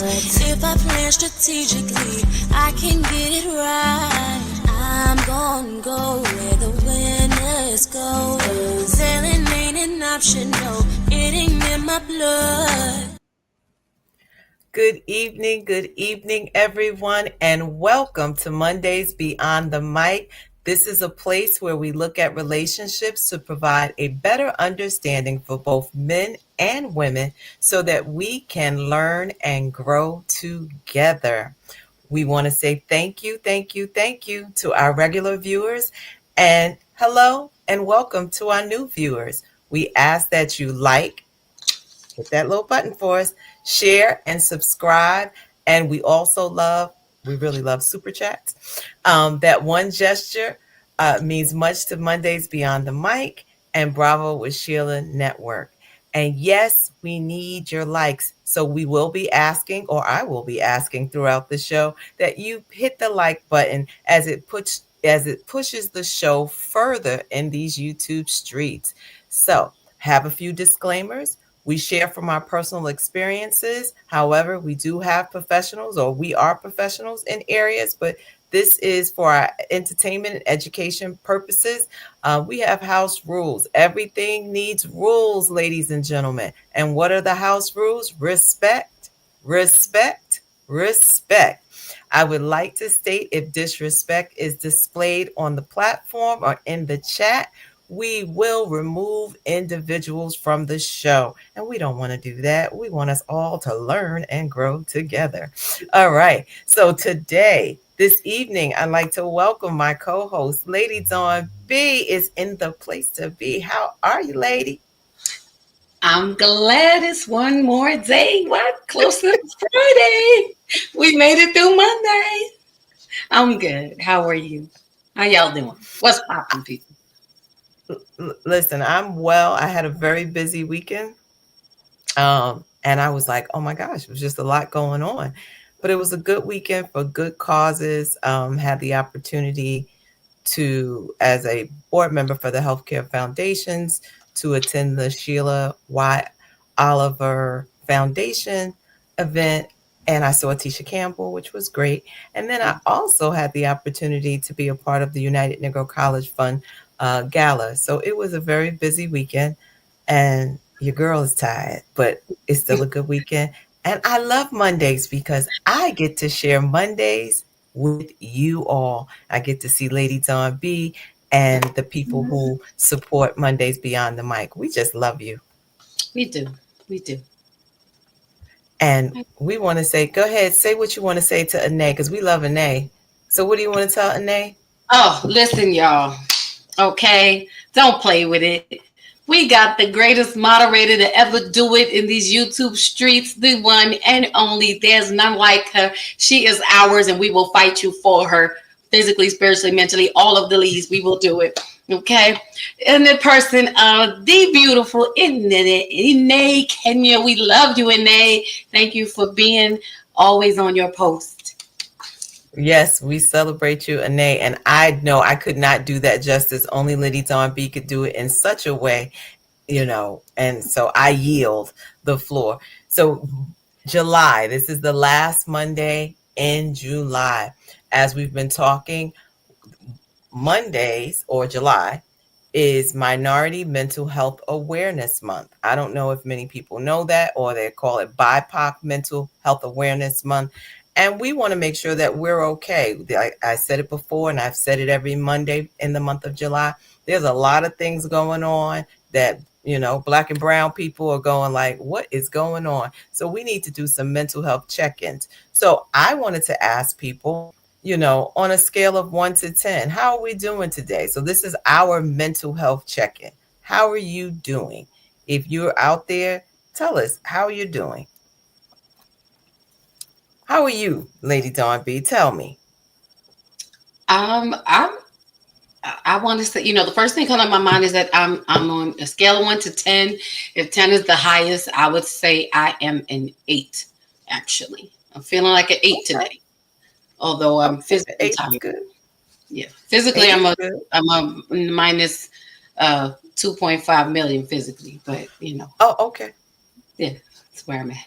if I plan strategically, I can get it right. I'm gonna go where the winners go. Sailing ain't an option, no, it ain't in my blood. Good evening, everyone, and welcome to Mondays Beyond the Mic. This is a place where we look at relationships to provide a better understanding for both men and women so that we can learn and grow together. We want to say thank you to our regular viewers, and hello and welcome to our new viewers. We ask that you hit that little button for us, share and subscribe. And we really love super chats. That one gesture means much to Mondays Beyond the Mic and Bravo with Sheila Network. And yes, we need your likes. So we will be asking, or I will be asking throughout the show, that you hit the like button as it pushes the show further in these YouTube streets. So have a few disclaimers. We share from our personal experiences. However, we do have professionals, or we are professionals in areas, but this is for our entertainment and education purposes. We have house rules. Everything needs rules, ladies and gentlemen. And what are the house rules? Respect, respect, respect. I would like to state, if disrespect is displayed on the platform or in the chat, we will remove individuals from the show. And we don't want to do that. We want us all to learn and grow together. All right. So this evening, I'd like to welcome my co-host, Lady Dawn B is in the place to be. How are you, lady? I'm glad it's one more day. What? Closer to Friday. We made it through Monday. I'm good. How are you? How y'all doing? What's popping, people? Listen, I'm well. I had a very busy weekend. And I was like, oh my gosh, it was just a lot going on. But it was a good weekend for good causes. Had the opportunity to, as a board member for the Healthcare Foundations, to attend the Sheila Y. Oliver Foundation event. And I saw Tisha Campbell, which was great. And then I also had the opportunity to be a part of the United Negro College Fund gala. So it was a very busy weekend. And your girl is tired, but it's still a good weekend. And I love Mondays because I get to share Mondays with you all. I get to see Lady Dawn B and the people who support Mondays Beyond the Mic. We just love you. We do. We do. And we want to say, go ahead, say what you want to say to Anae, because we love Anae. So what do you want to tell Anae? Oh, listen, y'all. Okay. Don't play with it. We got the greatest moderator to ever do it in these YouTube streets, the one and only. There's none like her. She is ours, and we will fight you for her physically, spiritually, mentally, all of the leads. We will do it. Okay. And the person, the beautiful Ine Kenya. We love you, Ine. Thank you for being always on your post. Yes, we celebrate you, Anae. And I know I could not do that justice. Only Lady Dawn B could do it in such a way, and so I yield the floor. So July, this is the last Monday in July. As we've been talking, Mondays, or July, is Minority Mental Health Awareness Month. I don't know if many people know that, or they call it BIPOC Mental Health Awareness Month. And we want to make sure that we're okay. I said it before, and I've said it every Monday in the month of July. There's a lot of things going on that, Black and brown people are going like, what is going on? So we need to do some mental health check-ins. So I wanted to ask people, on a scale of 1 to 10, how are we doing today? So this is our mental health check-in. How are you doing? If you're out there, tell us how you're doing. How are you, Lady Dawn B? Tell me. I want to say, the first thing coming to my mind is that I'm on a scale of 1 to 10. If 10 is the highest, I would say I am an 8. Actually, I'm feeling like an 8 today, although I'm physically tired. Good. Yeah, physically I'm a minus 2.5 million physically, but Oh, okay. yeah, that's where I'm at.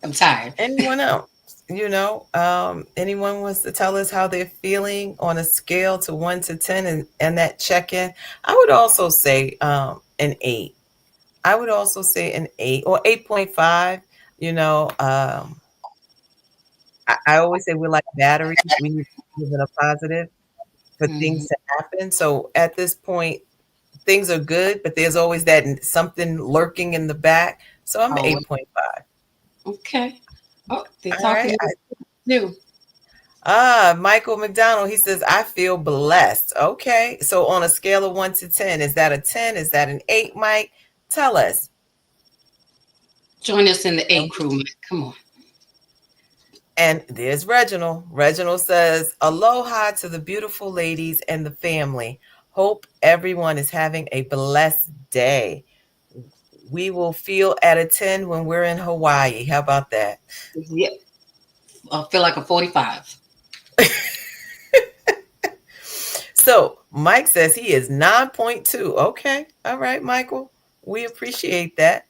I'm tired. Anyone else? Anyone wants to tell us how they're feeling on a scale to 1 to 10 and that check in? I would also say an 8. I would also say an 8 or 8.5. You know, I always say we're like batteries. We need to give it a positive for things Mhm. to happen. So at this point, things are good, but there's always that something lurking in the back. So I'm Oh, 8.5. okay. Oh, they're All right. talking too. Michael McDonald, he says, I feel blessed. Okay. So on a scale of 1 to 10, is that a 10? Is that an 8, Mike? Tell us. Join us in the And, eight crew, man. Come on. and there's Reginald. Reginald says, aloha to the beautiful ladies and the family. Hope everyone is having a blessed day. We will feel at a 10 when we're in Hawaii. How about that? Yeah, I feel like a 45. So Mike says he is 9.2. Okay. All right, Michael. We appreciate that.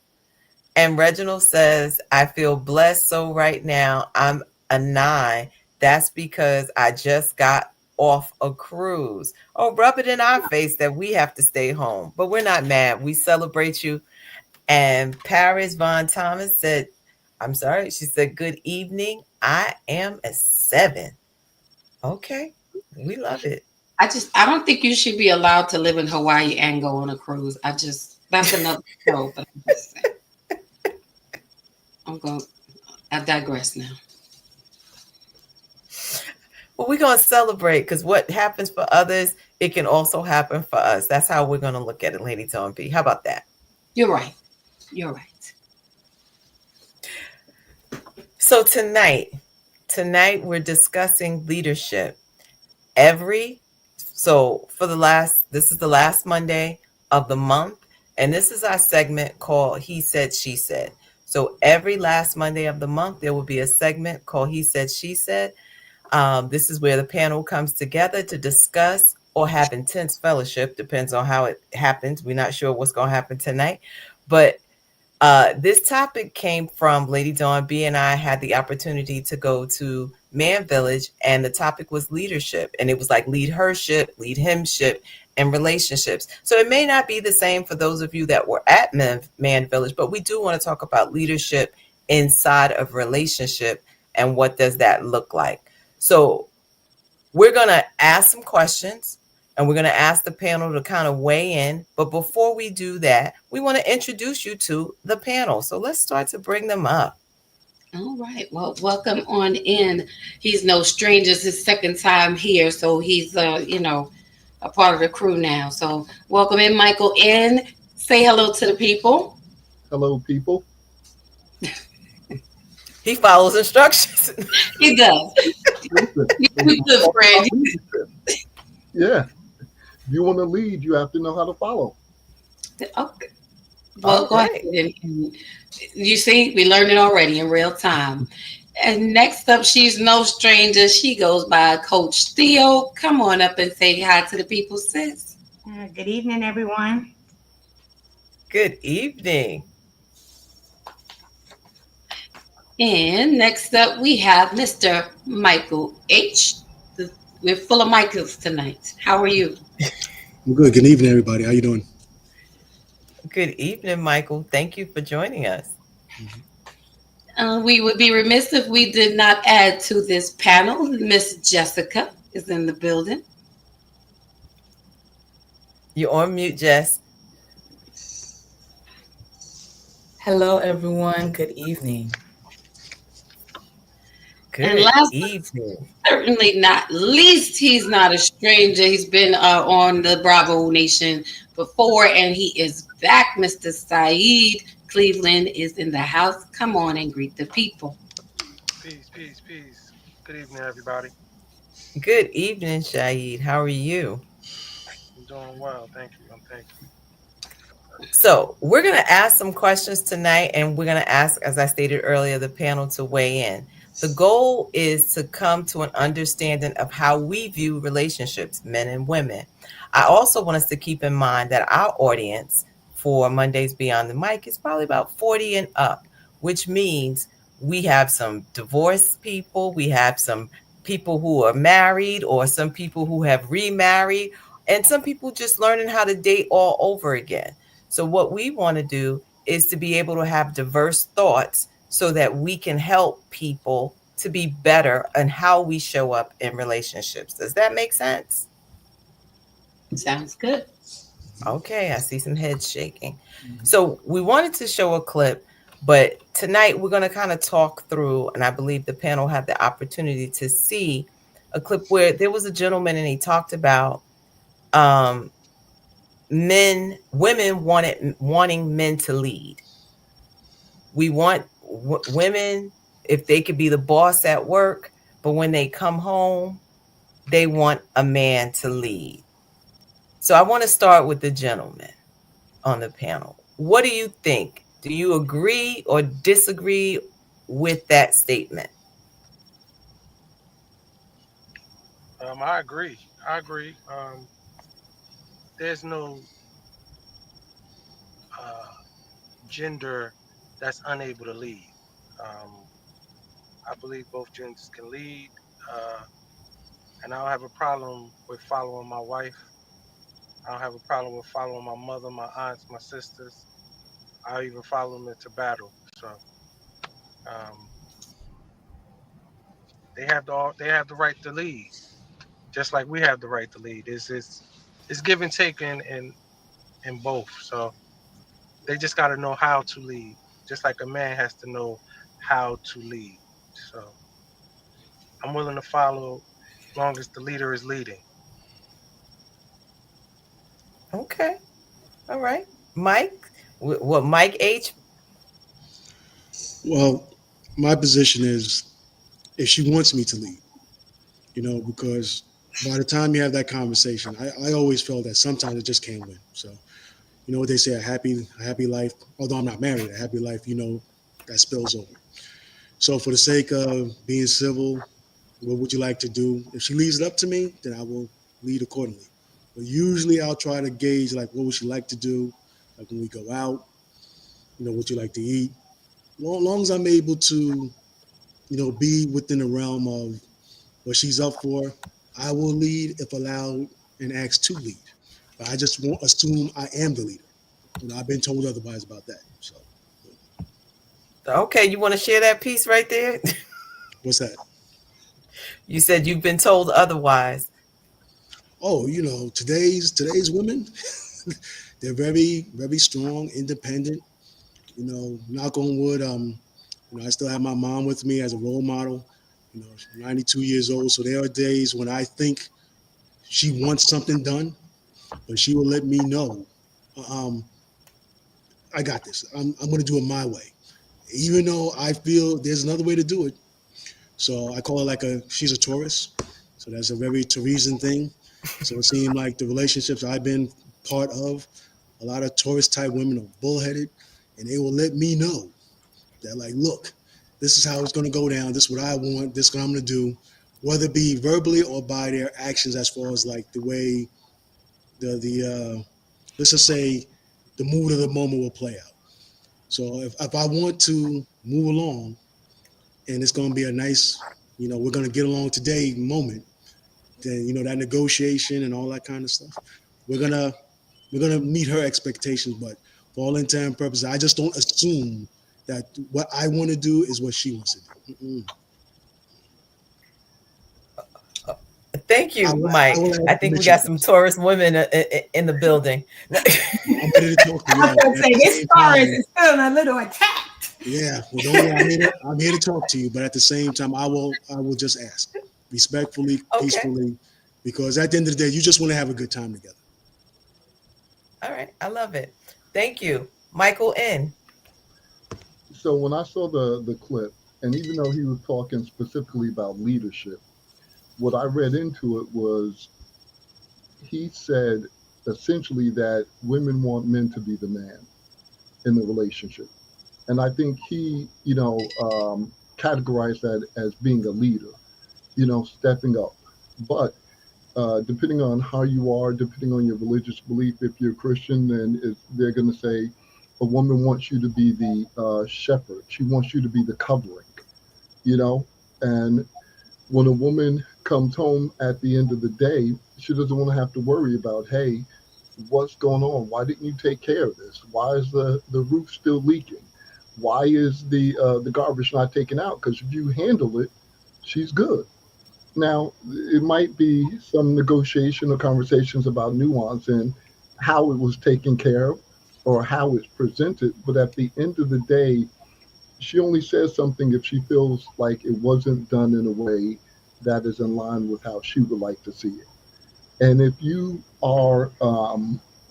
And Reginald says, I feel blessed. So right now I'm a 9. That's because I just got off a cruise. Oh, rub it in our face that we have to stay home. But we're not mad. We celebrate you. And Paris Von Thomas said, I'm sorry. She said, good evening. I am a 7. Okay. We love it. I don't think you should be allowed to live in Hawaii and go on a cruise. That's another show, but I'm just saying. I'm going, I digress now. Well, we're going to celebrate because what happens for others, it can also happen for us. That's how we're going to look at it, Lady Tone B. How about that? You're right. You're right. So tonight we're discussing leadership. Every so for the last this is the last Monday of the month, and this is our segment called He Said She Said. So every last Monday of the month there will be a segment called He Said She Said. This is where the panel comes together to discuss or have intense fellowship, depends on how it happens. We're not sure what's going to happen tonight, but this topic came from Lady Dawn B, and I had the opportunity to go to Man Village, and the topic was leadership. And it was like lead hership, lead himship, and relationships. So it may not be the same for those of you that were at Man Village, but we do want to talk about leadership inside of relationship and what does that look like. So we're going to ask some questions and we're going to ask the panel to kind of weigh in. But before we do that, we want to introduce you to the panel. So let's start to bring them up. All right. Well, welcome on in. He's no stranger. It's his second time here, so he's a part of the crew now. So welcome in, Michael. In. Say hello to the people. Hello, people. He follows instructions. He does. Listen, You good friend. yeah. If you want to lead, you have to know how to follow. Okay. Well, All go ahead. right. And you see, we learned it already in real time. And next up, she's no stranger. She goes by Coach Theo. Come on up and say hi to the people, sis. Good evening, everyone. Good evening. And next up, we have Mr. Michael H. We're full of Michaels tonight. How are you? I'm good. Good evening, everybody. How you doing? Good evening, Michael. Thank you for joining us. We would be remiss if we did not add to this panel. Miss Jessica is in the building. You're on mute, Jess. Hello, everyone. Good evening. And Good last evening. certainly not least, he's not a stranger. He's been on the Bravo Nation before, and he is back. Mr. Saeed Cleveland is in the house. Come on and greet the people. Peace, peace, peace. Good evening, everybody. Good evening, Shaheed. How are you? I'm doing well, thank you. Thank you. So we're going to ask some questions tonight, and we're going to ask, as I stated earlier, the panel to weigh in. The goal is to come to an understanding of how we view relationships, men and women. I also want us to keep in mind that our audience for Mondays Beyond the Mic is probably about 40 and up, which means we have some divorced people, we have some people who are married, or some people who have remarried, and some people just learning how to date all over again. So, what we want to do is to be able to have diverse thoughts so that we can help people to be better in how we show up in relationships. Does that make sense? Sounds good. Okay, I see some heads shaking. So we wanted to show a clip, but tonight we're going to kind of talk through, and I believe the panel had the opportunity to see a clip where there was a gentleman and he talked about um, women wanting men to lead. We want women, if they could be the boss at work, but when they come home, they want a man to lead. So I want to start with the gentleman on the panel. What do you think? Do you agree or disagree with that statement? I agree. I agree. There's no uh, gender that's unable to lead. Um, I believe both genders can lead, uh, and I don't have a problem with following my wife. I don't have a problem with following my mother, my aunts, my sisters. I even follow them into battle. So um, they have the right to lead, just like we have the right to lead. It's give and take in both. So they just got to know how to lead, just like a man has to know how to lead. So I'm willing to follow as long as the leader is leading. Okay. All right. Mike, what Mike H? Well, my position is if she wants me to lead, because by the time you have that conversation, I always felt that sometimes it just can't win. So, you know what they say, a happy life, although I'm not married, a happy life, that spills over. So for the sake of being civil, what would you like to do? If she leaves it up to me, then I will lead accordingly. But usually I'll try to gauge like what would she like to do, like when we go out, what you like to eat. Long as I'm able to, be within the realm of what she's up for, I will lead if allowed and asked to lead. But I just won't assume I am the leader. I've been told otherwise about that. So Okay, you want to share that piece right there? what's that? You said you've been told otherwise. Oh, today's women, they're very, very strong, independent. Knock on wood. I still have my mom with me as a role model. She's 92 years old. So there are days when I think she wants something done, but she will let me know, um, I got this. I'm going to do it my way, even though I feel there's another way to do it. So I call her she's a Taurus. So that's a very Theresian thing. So it seemed like the relationships I've been part of, a lot of Taurus type women are bullheaded, and they will let me know that, like, look, this is how it's going to go down. This is what I want. This is what I'm going to do, whether it be verbally or by their actions, as far as like the way the let's just say the mood of the moment will play out. So if I want to move along and it's going to be a nice, we're going to get along today moment, then that negotiation and all that kind of stuff, we're gonna meet her expectations. But for all intent and purposes, I just don't assume that what I want to do is what she wants to do. Thank I you, will, I Mike. will I ask think we permission got some first. Taurus women in the building. I'm ready to talk to I was y'all. going to But say, at the this same Taurus time, is feeling a little attacked. yeah, well, don't worry. I'm here to talk to you. But at the same time, I will just ask respectfully, Okay. peacefully, because at the end of the day, you just want to have a good time together. All right. I love it. Thank you. Michael N. So when I saw the clip, and even though he was talking specifically about leadership, what I read into it was he said essentially that women want men to be the man in the relationship. And I think he, categorized that as being a leader, stepping up. But depending on how you are, depending on your religious belief, if you're Christian, then they're going to say A woman wants you to be the shepherd. She wants you to be the covering, you know. And when a woman comes home at the end of the day, she doesn't want to have to worry about, hey, what's going on? Why didn't you take care of this? Why is the roof still leaking? Why is the garbage not taken out? Because if you handle it, she's good. Now, it might be some negotiation or conversations about nuance and how it was taken care of or how it's presented. But at the end of the day, she only says something if she feels like it wasn't done in a way that is in line with how she would like to see it. And if you are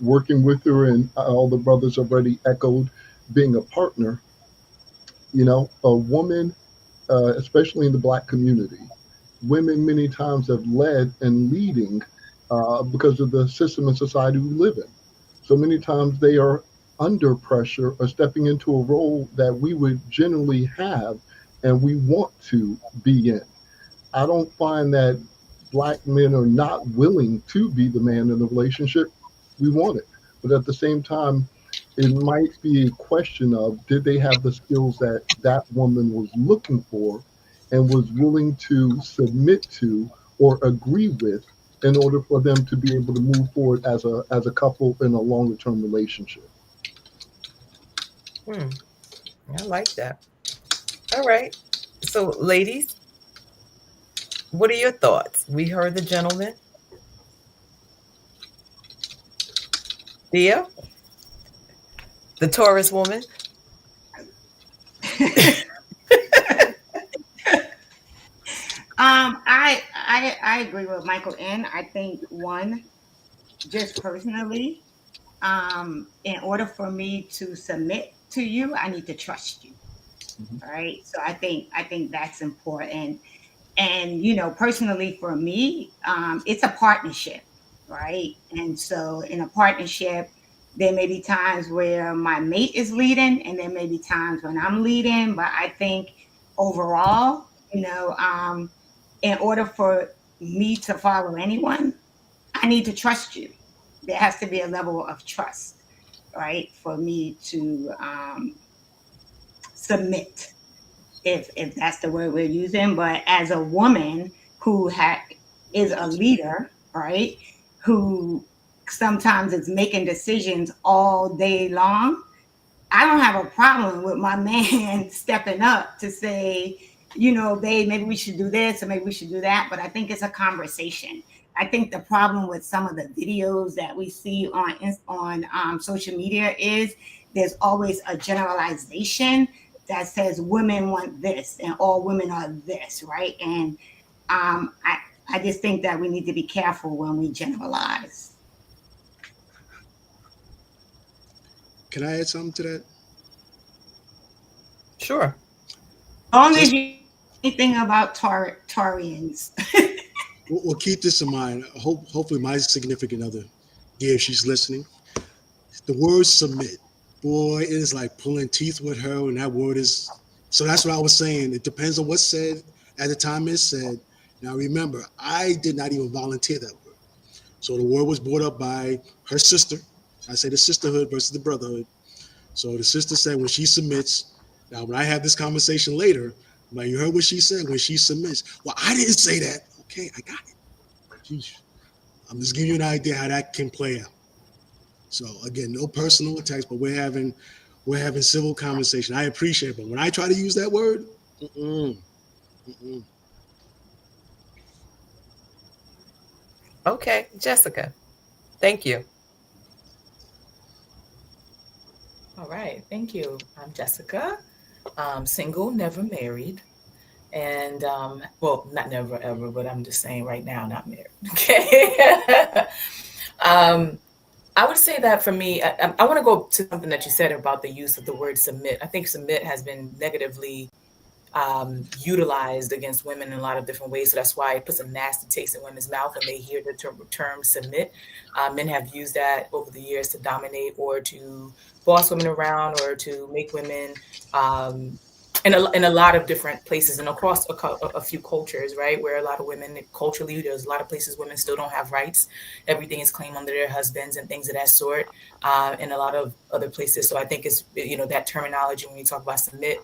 working with her, and all the brothers have already echoed being a partner, a woman, especially in the black community, women many times have led and leading because of the system and society we live in. So many times they are under pressure or stepping into a role that we would generally have and we want to be in. I don't find that black men are not willing to be the man in the relationship. We want it. But at the same time, it might be a question of did they have the skills that that woman was looking for and was willing to submit to or agree with in order for them to be able to move forward as a couple in a longer term relationship. Hmm, I like that. All right. So, ladies, what are your thoughts? We heard the gentleman. Thea, the Taurus woman. I agree with Michael N. I think one, just personally, in order for me to submit to you, I need to trust you. Mhm. All right. So I think that's important. And personally for me, it's a partnership, right? And so in a partnership, there may be times where my mate is leading, and there may be times when I'm leading. But I think overall, in order for me to follow anyone, I need to trust you. There has to be a level of trust, right, for me to submit, if that's the word we're using. But as a woman who is a leader, right, who sometimes is making decisions all day long, I don't have a problem with my man stepping up to say, babe, maybe we should do this or maybe we should do that. But I think it's a conversation. I think the problem with some of the videos that we see on social media is there's always a generalization that says women want this and all women are this, right? And I just think that we need to be careful when we generalize. Can I add something to that? Sure. As long as Just you anything about Taurians. we'll keep this in mind. Hopefully, my significant other, yeah, if she's listening, the word submit, boy, it is like pulling teeth with her. And that word is, so that's what I was saying. It depends on what's said at the time it's said. Now, remember, I did not even volunteer that word. So the word was brought up by her sister. I say the sisterhood versus the brotherhood. So the sister said when she submits, now when I have this conversation later, I'm like, you heard what she said when she submits. Well, I didn't say that. Okay, I got it. Sheesh. I'm just giving you an idea how that can play out. So again, no personal attacks, but we're having civil conversation. I appreciate it, but when I try to use that word, mm-mm, mm-mm. Okay, Jessica. Thank you. All right, thank you. I'm Jessica. Single, never married. And well, not never ever, but I'm just saying right now, not married. Okay. um, I would say that for me, I want to go to something that you said about the use of the word submit. I think submit has been negatively utilized against women in a lot of different ways. So that's why it puts a nasty taste in women's mouth when they hear the term submit. Men have used that over the years to dominate or to boss women around or to make women um, in a lot of different places and across a few cultures, right? Where a lot of women culturally, there's a lot of places women still don't have rights. Everything is claimed under their husbands and things of that sort, in a lot of other places. So I think it's, that terminology when we talk about submit,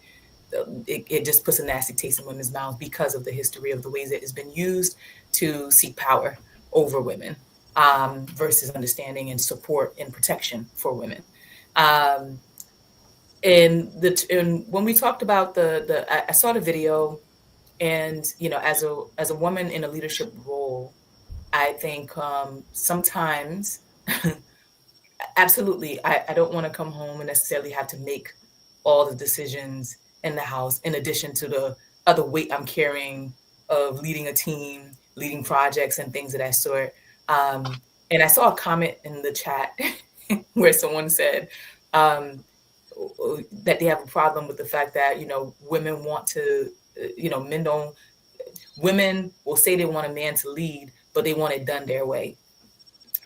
it just puts a nasty taste in women's mouths because of the history of the ways it has been used to seek power over women, versus understanding and support and protection for women. Um, and when we talked about I saw the video, and as a woman in a leadership role, I think sometimes absolutely, I don't want to come home and necessarily have to make all the decisions in the house, in addition to the other weight I'm carrying of leading a team, leading projects, and things of that sort. And I saw a comment in the chat where someone said that they have a problem with the fact that women want to, men don't. Women will say they want a man to lead, but they want it done their way.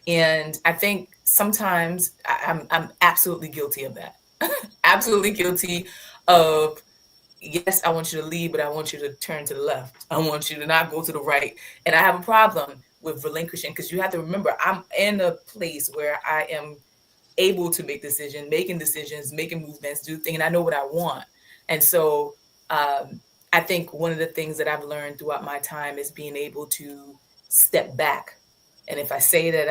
And I think sometimes I'm absolutely guilty of that. Absolutely guilty of, yes, I want you to lead, but I want you to turn to the left. I want you to not go to the right. And I have a problem with relinquishing, because you have to remember, I'm in a place where I am able to making decisions, making movements, do things, and I know what I want. And so I think one of the things that I've learned throughout my time is being able to step back. And if I say that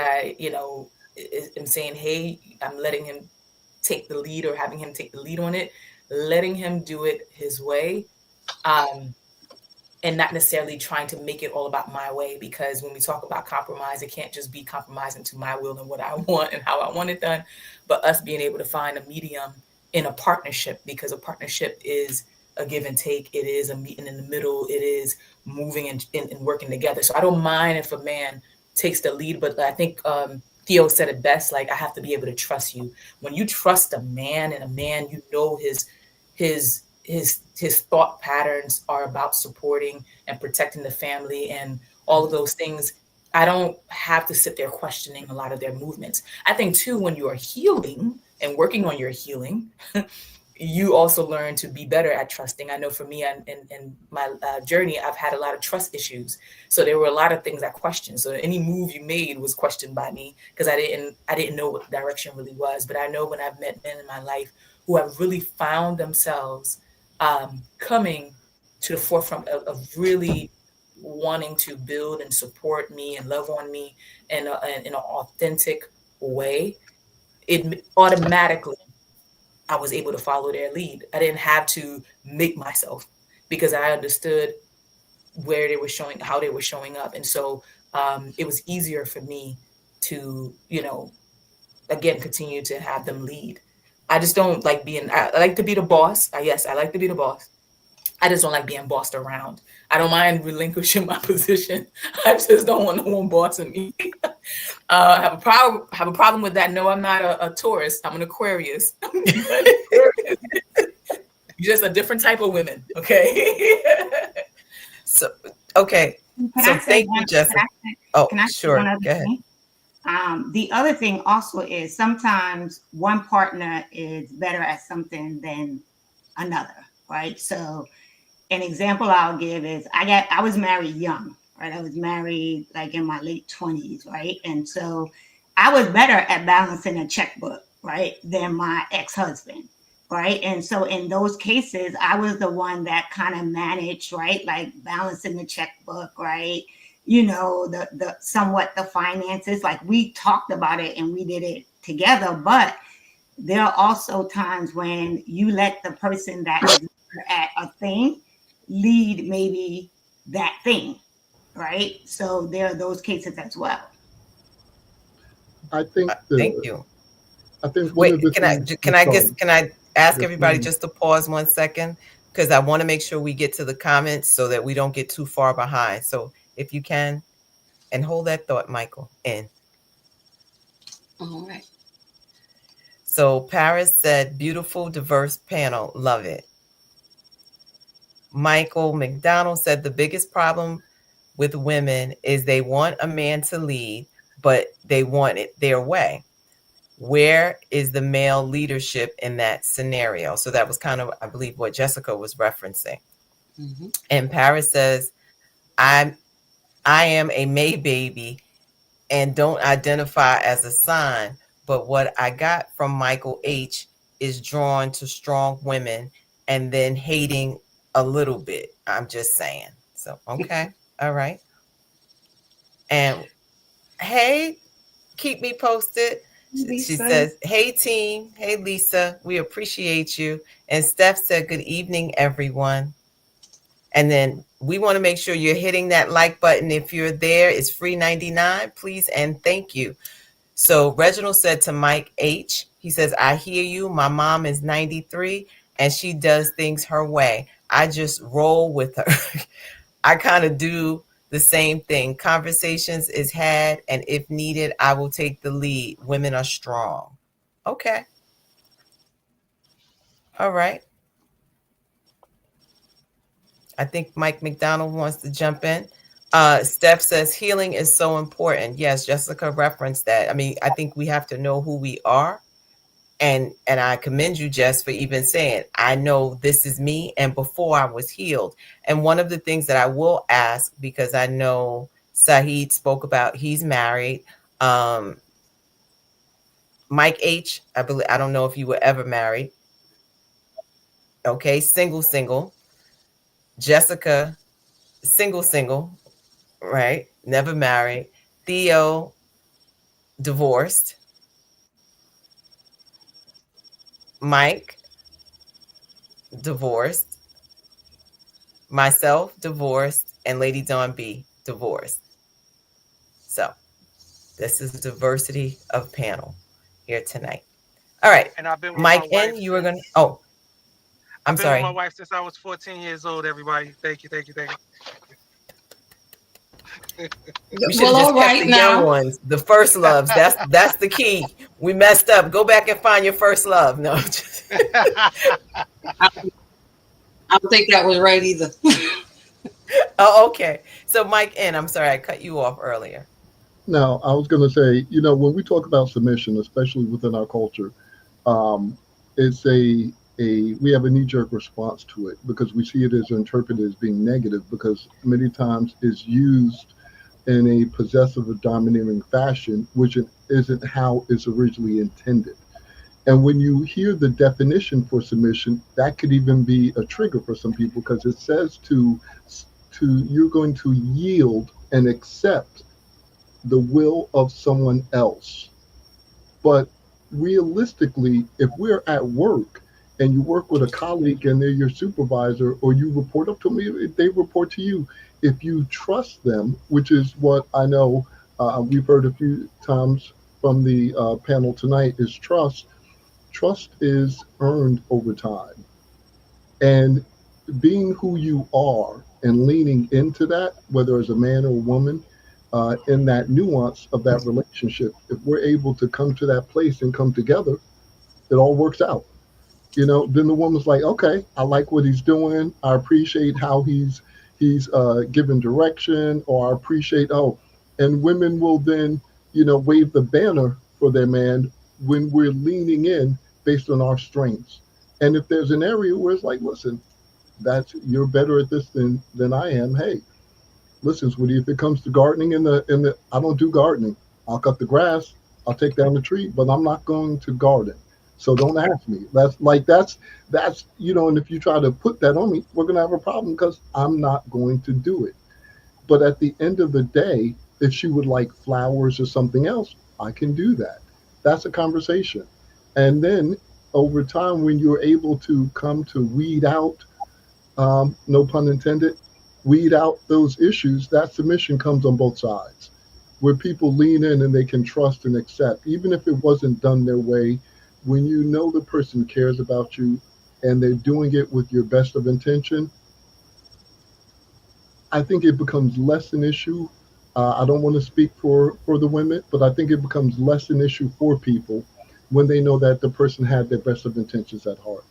am saying, hey, I'm letting him take the lead, or having him take the lead on it, letting him do it his way. And not necessarily trying to make it all about my way, because when we talk about compromise, it can't just be compromising to my will and what I want and how I want it done, but us being able to find a medium in a partnership, because a partnership is a give and take. It is a meeting in the middle. It is moving and working together. So I don't mind if a man takes the lead, but I think Theo said it best, like, I have to be able to trust you. When you trust a man, and a man, his thought patterns are about supporting and protecting the family and all of those things, I don't have to sit there questioning a lot of their movements. I think too, when you are healing and working on your healing, you also learn to be better at trusting. I know for me, in my journey, I've had a lot of trust issues. So there were a lot of things I questioned. So any move you made was questioned by me, because I didn't know what the direction really was. But I know when I've met men in my life who have really found themselves coming to the forefront of really wanting to build and support me and love on me in an authentic way, it automatically, I was able to follow their lead. I didn't have to make myself, because I understood where they were showing, how they were showing up. And so it was easier for me to, again, continue to have them lead. I just don't like I like to be the boss. Yes, I like to be the boss. I just don't like being bossed around. I don't mind relinquishing my position. I just don't want no one bossing me. I have a problem with that. No, I'm not a Taurus. I'm an Aquarius. Just a different type of women. Okay. So, okay. So thank you, Jessica. Oh, sure. Go ahead. The other thing also is sometimes one partner is better at something than another, right? So an example I'll give is I was married young, right? I was married like in my late 20s, right? And so I was better at balancing a checkbook, right, than my ex-husband, right? And so in those cases, I was the one that kind of managed, right, like balancing the checkbook, right? The somewhat the finances, like we talked about it and we did it together. But there are also times when you let the person that is at a thing lead maybe that thing, right? So there are those cases as well. I think thank you. I think wait, can I ask everybody just to pause 1 second, because I want to make sure we get to the comments so that we don't get too far behind. So if you can, and hold that thought, Michael, in. All right. So Paris said, beautiful, diverse panel. Love it. Michael McDonald said, the biggest problem with women is they want a man to lead, but they want it their way. Where is the male leadership in that scenario? So that was kind of, I believe, what Jessica was referencing. Mm-hmm. And Paris says, I'm I am a May baby and don't identify as a sign, but what I got from Michael H is drawn to strong women and then hating a little bit. I'm just saying. So, okay. All right. And hey, keep me posted. She Lisa. says, hey, team. Hey, Lisa. We appreciate you. And Steph said, good evening, everyone. And then we want to make sure you're hitting that like button. If you're there, it's free 99. Please and thank you. So Reginald said to Mike H, he says, I hear you. My mom is 93 and she does things her way. I just roll with her. I kind of do the same thing. Conversations is had, and if needed, I will take the lead. Women are strong. Okay. All right. I think Mike McDonald wants to jump in. Steph says healing is so important. Yes, Jessica referenced that. I mean, I think we have to know who we are. And I commend you, Jess, for even saying, I know this is me and before I was healed. And one of the things that I will ask, because I know Saeed spoke about he's married. Um, Mike H, I believe, I don't know if you were ever married. Okay, single. Jessica, single, right? Never married. Theo, divorced. Mike, divorced. Myself, divorced. And Lady Dawn B, divorced. So this is diversity of panel here tonight. All right. And I've been with my Mike wife N, you were going to, since oh, I'm I've been with my sorry. wife since I was 14 years old. Everybody, thank you, thank you, thank you. We should Well, have all just kept right the young now. ones, the first loves. That's the key. We messed up. Go back and find your first love. No. I, I don't think that was right either. Oh, okay. So Mike N, I'm sorry I cut you off earlier. Now, I was going to say, when we talk about submission, especially within our culture, um, it's we have a knee jerk response to it because we see it as interpreted as being negative because many times it's used in a possessive or domineering fashion, which isn't how it's originally intended. And when you hear the definition for submission, that could even be a trigger for some people because it says to you're going to yield and accept the will of someone else. But realistically, if we're at work and you work with a colleague and they're your supervisor, or you report up to me, they report to you. If you trust them, which is what I know we've heard a few times from the panel tonight, is trust. Trust is earned over time. And being who you are and leaning into that, whether as a man or a woman, in that nuance of that relationship, if we're able to come to that place and come together, it all works out. Then the woman's like, okay, I like what he's doing. I appreciate how he's giving direction, or I appreciate, and women will then wave the banner for their man when we're leaning in based on our strengths. And if there's an area where it's like, listen, that's you're better at this than I am. Hey, listen, sweetie, if it comes to gardening in the I don't do gardening. I'll cut the grass, I'll take down the tree, but I'm not going to garden. So don't ask me. That's and if you try to put that on me, we're gonna have a problem because I'm not going to do it. But at the end of the day, if she would like flowers or something else, I can do that. That's a conversation. And then over time, when you're able to come to weed out, no pun intended, weed out those issues, that submission comes on both sides, where people lean in and they can trust and accept, even if it wasn't done their way. When you know the person cares about you and they're doing it with your best of intention, I think it becomes less an issue. I don't want to speak for the women, but I think it becomes less an issue for people when they know that the person had their best of intentions at heart,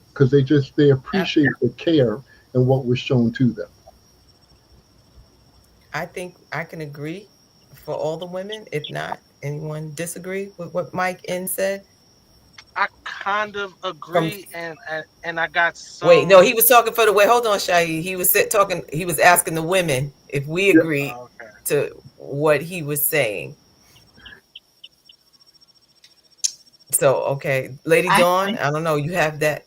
because they appreciate the care and what was shown to them. I think I can agree for all the women. If not, Anyone disagree with what Mike N said? I kind of From agree, and I got Wait, no, some. he was talking for the wait. Hold on, Shahi. He was talking. He was asking the women if we Yeah, agreed Okay. to what he was saying. So, okay, Lady I Dawn. I don't know. You have that.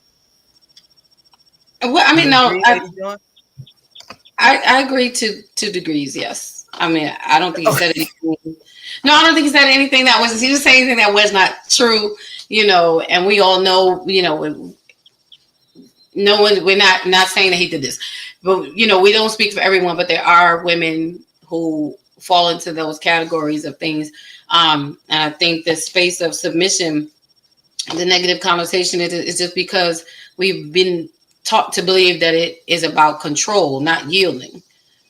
Well, I You mean, no, agree, Lady Dawn? I agree to 2 degrees. Yes. I mean, I don't think he said Okay. anything. No, I don't think he said anything that was. He didn't say anything that was not true. And we all know. No one. We're not saying that he did this, but we don't speak for everyone. But there are women who fall into those categories of things. And I think the space of submission, the negative connotation is just because we've been taught to believe that it is about control, not yielding.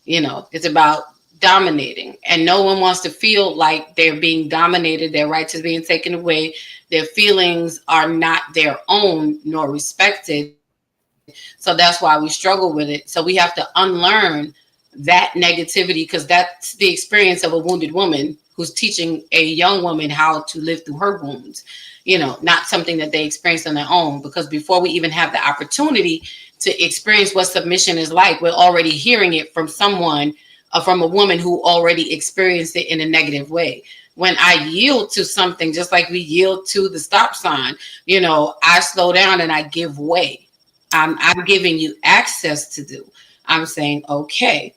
It's about dominating, and no one wants to feel like they're being dominated, their rights is being taken away, their feelings are not their own nor respected. So that's why we struggle with it. So we have to unlearn that negativity, because that's the experience of a wounded woman who's teaching a young woman how to live through her wounds, not something that they experienced on their own. Because before we even have the opportunity to experience what submission is like, we're already hearing it from someone, from a woman who already experienced it in a negative way. When I yield to something, just like we yield to the stop sign, I slow down and I give way. I'm giving you access to do. I'm saying, okay,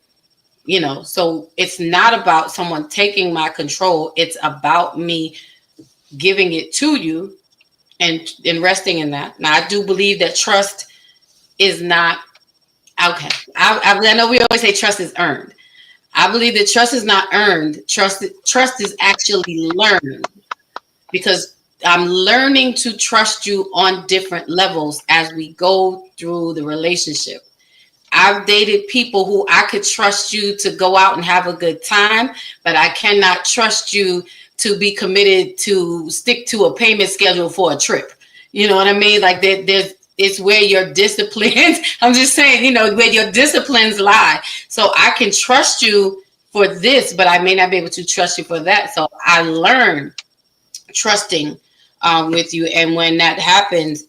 so it's not about someone taking my control. It's about me giving it to you and resting in that. Now, I do believe that trust is not okay. I know we always say trust is earned. I believe that trust is not earned. Trust is actually learned, because I'm learning to trust you on different levels as we go through the relationship. I've dated people who I could trust you to go out and have a good time, but I cannot trust you to be committed to stick to a payment schedule for a trip. You know what I mean? Like there's it's where your disciplines, I'm just saying, where your disciplines lie. So I can trust you for this, but I may not be able to trust you for that. So I learn trusting with you. And when that happens,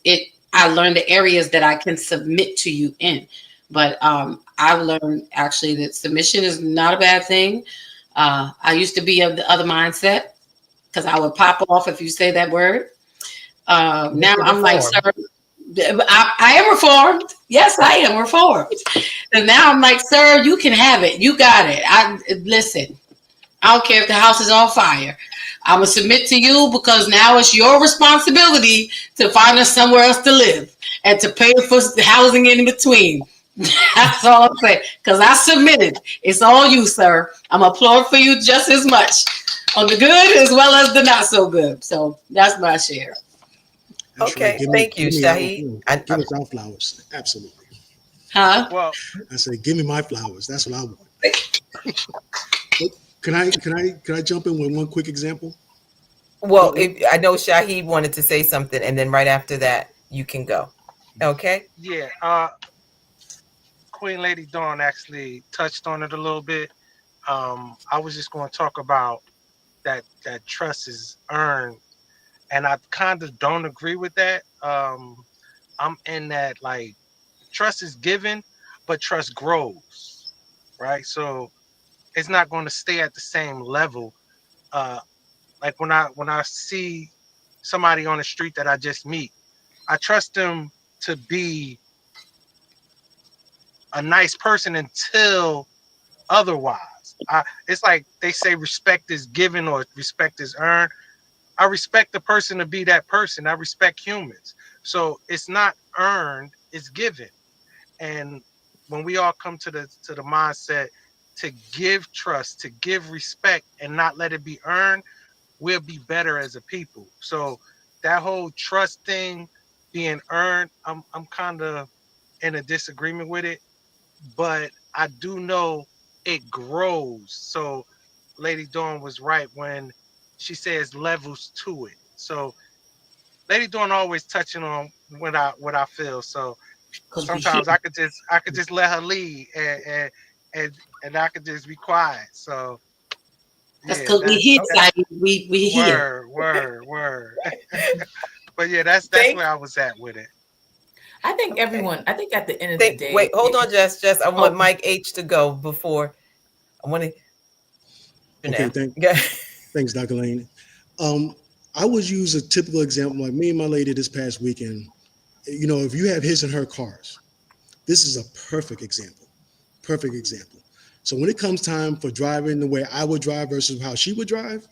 I learn the areas that I can submit to you in. But I've learned actually that submission is not a bad thing. I used to be of the other mindset, because I would pop off if you say that word. But Now you're I'm like, sir, reformed. I am reformed. Yes, I am reformed. And now I'm like, sir, you can have it. You got it. I listen. I don't care if the house is on fire. I'm gonna submit to you, because now it's your responsibility to find us somewhere else to live and to pay for the housing in between. That's all I'm saying. Because I submitted. It's all you, sir. I'm applaud for you just as much on the good as well as the not so good. So that's my share. That's right. Okay, Give me, thank you, give me our, Shahi. give us our flowers. Absolutely. Huh? Well, I say, give me my flowers. That's what I want. But can I jump in with one quick example? Well, if I know Shahi wanted to say something, and then right after that, you can go. Okay. yeah. Queen Lady Dawn actually touched on it a little bit. I was just going to talk about that trust is earned, and I kind of don't agree with that. I'm in that, like, trust is given, but trust grows, right? So it's not going to stay at the same level. Uh, like when I see somebody on the street that I just meet, I trust them to be a nice person until otherwise. It's like they say respect is given or respect is earned. I respect the person to be that person. I respect humans. So it's not earned, it's given. And when we all come to the mindset to give trust, to give respect and not let it be earned, we'll be better as a people. So that whole trust thing being earned, I'm kind of in a disagreement with it, but I do know it grows. So Lady Dawn was right when she says levels to it. So Lady Dawn always touching on what I feel. So Because we hear. sometimes I could just let her lead, and I could just be quiet. So That's Yeah, because we that's here, Okay. that Saeed. We here. word. But yeah, that's Thank. where I was at with it. I think Okay. everyone, I think at the end of the Think. day, Wait. Hold on, Jess. I oh, want Mike H to go before I want to. Okay, Now. Yeah. thanks, Dr. Lane. Um, I would use a typical example, like me and my lady this past weekend. You know, if you have his and her cars, this is a perfect example. Perfect example. So when it comes time for driving the way I would drive versus how she would drive,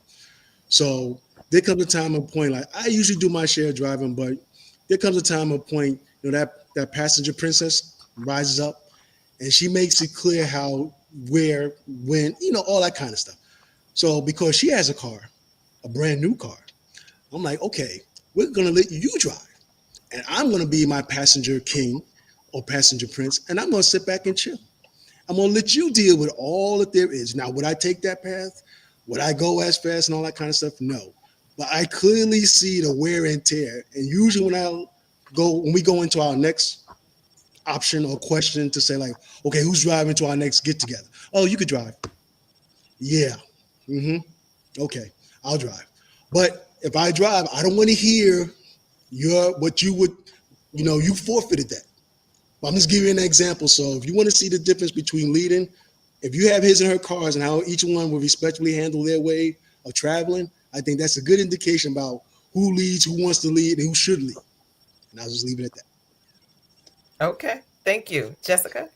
so there comes a time and point like I usually do my share of driving, but there comes a time and point, you know, that passenger princess rises up and she makes it clear how, where, when, you know, all that kind of stuff. So because she has a car, a brand new car, I'm like, okay, we're gonna let you drive, and I'm gonna be my passenger king or passenger prince, and I'm gonna sit back and chill. I'm gonna let you deal with all that there is. Now, would I take that path? Would I go as fast and all that kind of stuff? No. But I clearly see the wear and tear. And usually when we go into our next option or question to say like, okay, who's driving to our next get together? Oh, you could drive. Yeah. Mm-hmm. Okay, I'll drive. But if I drive, I don't want to hear what you would, you know, you forfeited that. But I'm just giving you an example. So if you want to see the difference between leading, if you have his and her cars and how each one will respectfully handle their way of traveling, I think that's a good indication about who leads, who wants to lead, and who should lead. And I'll just leave it at that. Okay. Thank you, Jessica.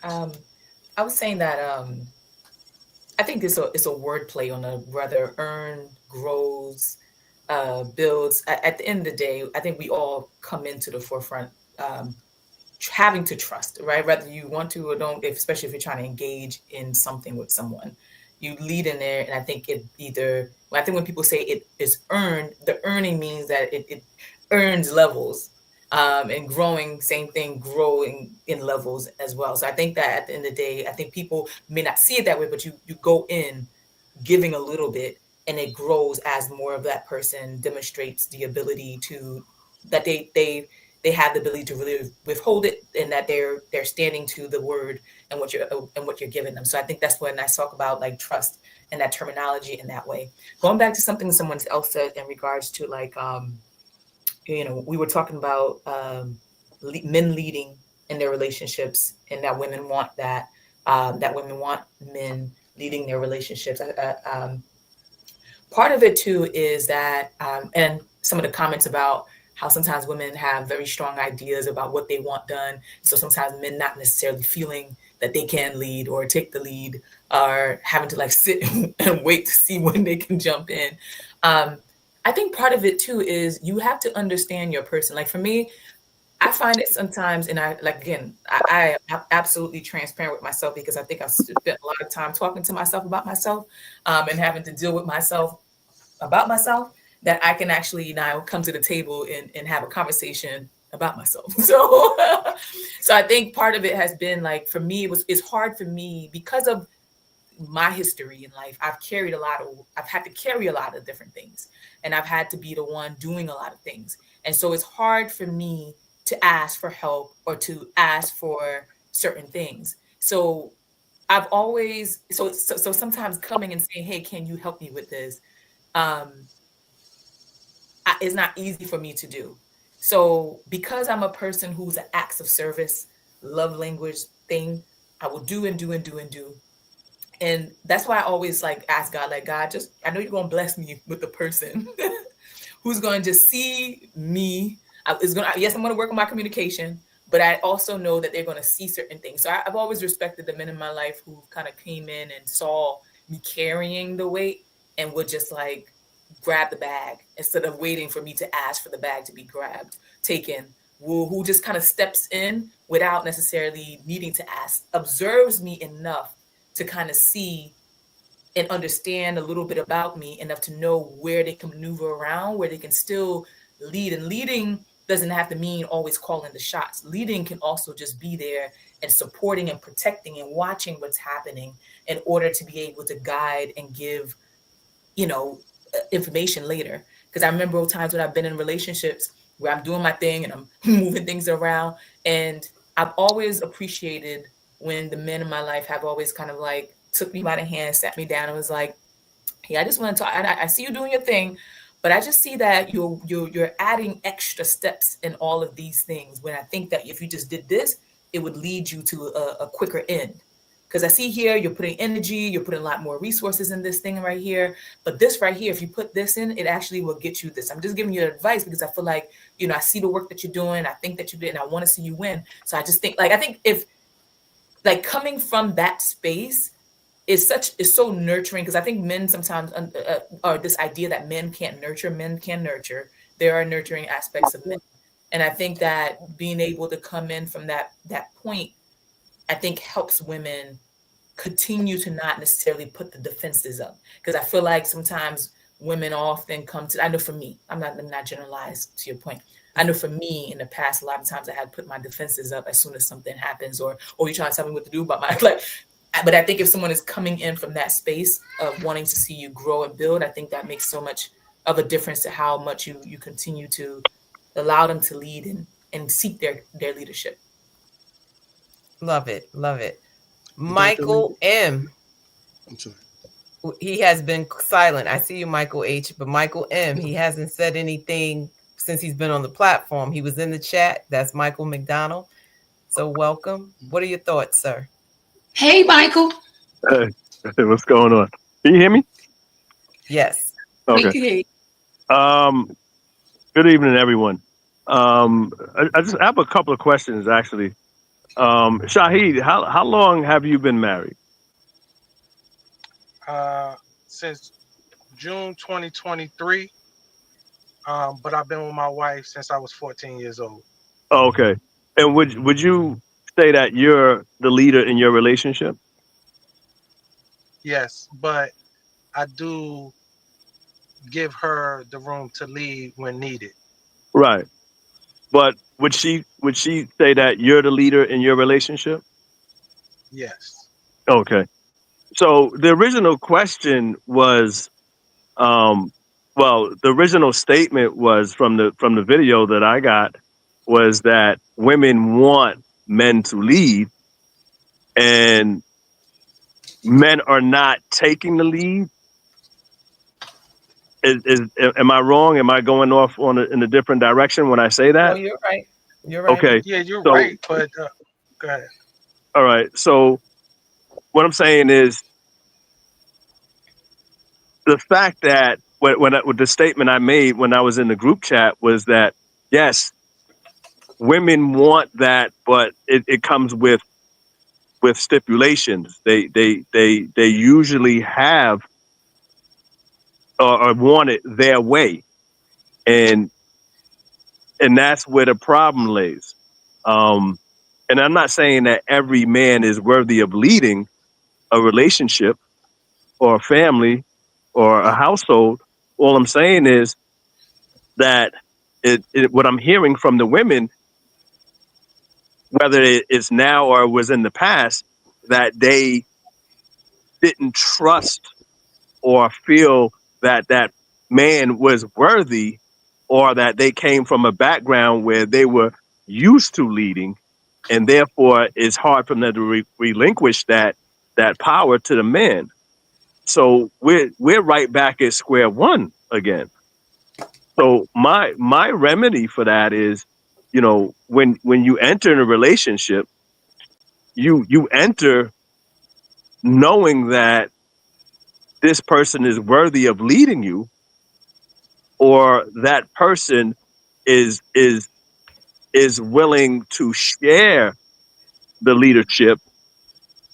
um, I was saying that I think it's a wordplay on a rather earn, grows, builds. At the end of the day, I think we all come into the forefront um, having to trust, right? Whether you want to or don't, especially if you're trying to engage in something with someone, you lead in there. And I think it either, I think when people say it is earned, the earning means that it earns levels. And growing, same thing, growing in levels as well. So I think that at the end of the day, I think people may not see it that way, but you go in giving a little bit and it grows as more of that person demonstrates the ability to that they have the ability to really withhold it, and that they're standing to the word and what you're giving them. So I think that's when I talk about like trust and that terminology in that way. Going back to something someone else said in regards to like we were talking about men leading in their relationships, and that women want that women want men leading their relationships. Part of it too is that and some of the comments about how sometimes women have very strong ideas about what they want done, so sometimes men not necessarily feeling that they can lead or take the lead, or having to like sit and wait to see when they can jump in. I think part of it too is you have to understand your person. Like for me, I find it sometimes, and I like again, I'm absolutely transparent with myself because I think I've spent a lot of time talking to myself about myself, and having to deal with myself about myself, that I can actually now come to the table and have a conversation about myself. So, so I think part of it has been like for me, it's hard for me because of my history in life. I've had to carry a lot of different things, and I've had to be the one doing a lot of things. And so it's hard for me to ask for help or to ask for certain things. So I've always, so sometimes coming and saying, hey, can you help me with this? Um, it's not easy for me to do. So because I'm a person who's an acts of service, love language thing, I will do and do and do and do. And that's why I always like ask God, like, God, just I know you're gonna bless me with the person who's going to just see me. Yes, I'm going to work on my communication, but I also know that they're going to see certain things. So I've always respected the men in my life who kind of came in and saw me carrying the weight and would just like grab the bag instead of waiting for me to ask for the bag to be grabbed, taken. Who just kind of steps in without necessarily needing to ask, observes me enough to kind of see and understand a little bit about me enough to know where they can maneuver around, where they can still lead. And leading doesn't have to mean always calling the shots. Leading can also just be there and supporting and protecting and watching what's happening in order to be able to guide and give, information later. Because I remember times when I've been in relationships where I'm doing my thing and I'm moving things around, and I've always appreciated when the men in my life have always kind of like took me by the hand, sat me down, and was like, "Hey, I just want to talk. I see you doing your thing, but I just see that you're adding extra steps in all of these things. When I think that if you just did this, it would lead you to a quicker end. Because I see here you're putting energy, you're putting a lot more resources in this thing right here. But this right here, if you put this in, it actually will get you this. I'm just giving you advice because I feel like, I see the work that you're doing. I think that you did, and I want to see you win. So I just think, like, I think if, like, coming from that space is so nurturing, because I think men sometimes are this idea that men can't nurture. Men can nurture. There are nurturing aspects of men, and I think that being able to come in from that point, I think helps women continue to not necessarily put the defenses up, because I feel like sometimes women often come to, I know for me, I'm not generalized to your point. I know for me in the past, a lot of times I had put my defenses up as soon as something happens, or you trying to tell me what to do about my like. But I think if someone is coming in from that space of wanting to see you grow and build, I think that makes so much of a difference to how much you continue to allow them to lead and seek their leadership. Love it. Love it. And Dr. Michael M. I'm sorry. He has been silent. I see you, Michael H. But Michael M. He hasn't said anything since he's been on the platform. He was in the chat. That's Michael McDonald. So welcome. What are your thoughts, sir? Hey, Michael. Hey, what's going on? Can you hear me? Yes. We Okay. can hear you. Good evening, everyone. I just have a couple of questions, actually. Shahid, how long have you been married? Since June 2023. But I've been with my wife since I was 14 years old. Oh, okay. And would you say that you're the leader in your relationship? Yes, but I do give her the room to lead when needed. Right. But would she say that you're the leader in your relationship? Yes. Okay. So the original question was, the original statement was from the video that I got was that women want men to lead and men are not taking the lead. Am I wrong? Am I going off in a different direction when I say No, that? you're right. You're right. Okay. Yeah, you're So, right. But go ahead. all right. So what I'm saying is the fact that with the statement I made when I was in the group chat was that, yes, women want that, but it comes with stipulations. They usually have or want it their way, and that's where the problem lays. And I'm not saying that every man is worthy of leading a relationship or a family or a household. All I'm saying is that what I'm hearing from the women, whether it's now or was in the past, that they didn't trust or feel that that man was worthy, or that they came from a background where they were used to leading, and therefore it's hard for them to relinquish that power to the man. So we're right back at square one again. So my remedy for that is, when you enter in a relationship, you enter knowing that this person is worthy of leading you, or that person is willing to share the leadership,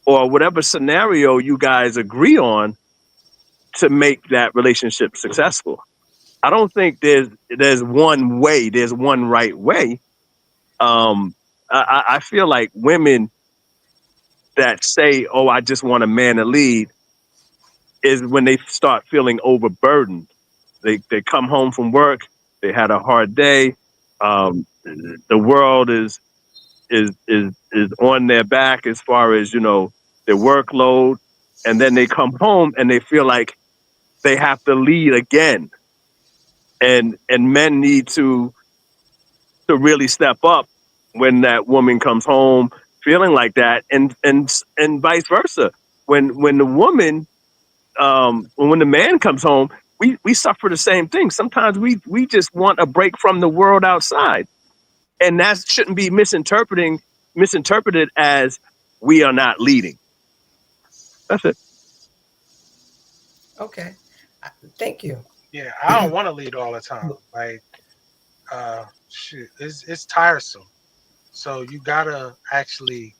or whatever scenario you guys agree on to make that relationship successful. I don't think there's one way, there's one right way. I feel like women that say, "Oh, I just want a man to lead," is when they start feeling overburdened. They come home from work, they had a hard day, the world is on their back as far as their workload, and then they come home and they feel like they have to lead again, and men need to really step up when that woman comes home feeling like that, and vice versa. When the woman, when the man comes home, we suffer the same thing. Sometimes we just want a break from the world outside, and that shouldn't be misinterpreted as we are not leading. That's it. Okay. Thank you. Yeah, I don't want to lead all the time. Like, shoot, it's tiresome. So you gotta actually